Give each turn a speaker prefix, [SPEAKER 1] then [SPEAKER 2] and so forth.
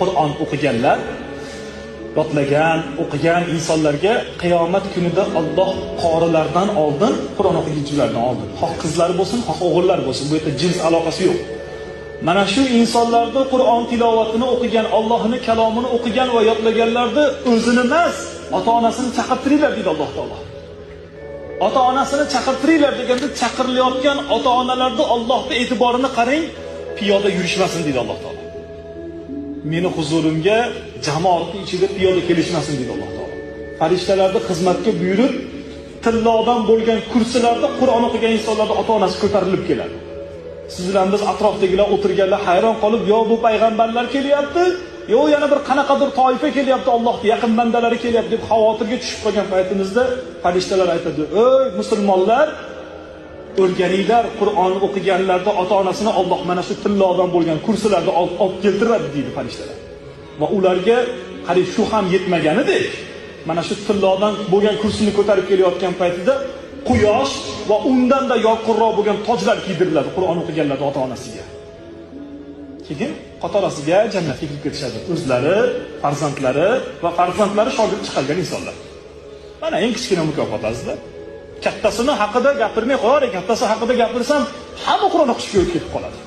[SPEAKER 1] Qur'on o'qiganlar, yodlagan, o'qigan insonlarga qiyomat kunida Alloh qorilardan oldin, Qur'on o'qiguvchilardan oldin, xoh qizlar bo'lsin, xoh o'g'illar bo'lsin, bu yerda jins aloqasi yo'q. Mana shu insonlarda Qur'on tilovatini o'qigan, Allohning kalomini o'qigan va yodlaganlarni o'zini emas, ota-onasini chaqirtiringlar deydi Alloh taolo. Ota-onasini chaqirtiringlar deganda chaqirilayotgan ota-onalarni Allohning e'tiborini qarang, piyoda yurishmasin deydi Alloh taolo. Meni huzurimga jamoatning ichida piyoda kelishmasin deydi Alloh taolo. Farishtalarni xizmatga buyurib, tillodan bo'lgan kursilarda Qur'on o'qigan insonlarning ota-onasi ko'tarilib keladi. Siz bilan biz atrofdagilar o'tirganlar hayron qolib, yo bu payg'ambarlar kelyapti, yo yana bir qanaqadir toifa kelyapti, Allohning yaqin bandalari kelyapti deb xavotirga tushib qolgan paytimizda farishtalar aytadi: "Ey musulmonlar, o'rganinglar, Qur'on o'qiganlarda ota-onasini Alloh mana shu tillodan bo'lgan kursilarda olib keltiradi" deydi farishtalar. Va ularga qarang, shu ham yetmaganidek, mana shu tillodan bo'lgan kursini ko'tarib kelayotgan paytida quyosh va undan da yorqinroq bo'lgan tojlar kiydiriladi Qur'on o'qiganlarda ota-onasiga. Keyin qatorasiga jannatga kirib ketishadi. O'zlari, farzandlari va farzandlari shogird chiqargan insonlar. Mana eng kichkina mukofot azizlar. Kattasini haqida gapirmay qo'yar, kattasi haqida gapirsam, hamma Qur'on o'qishga o'tib ketib qoladi.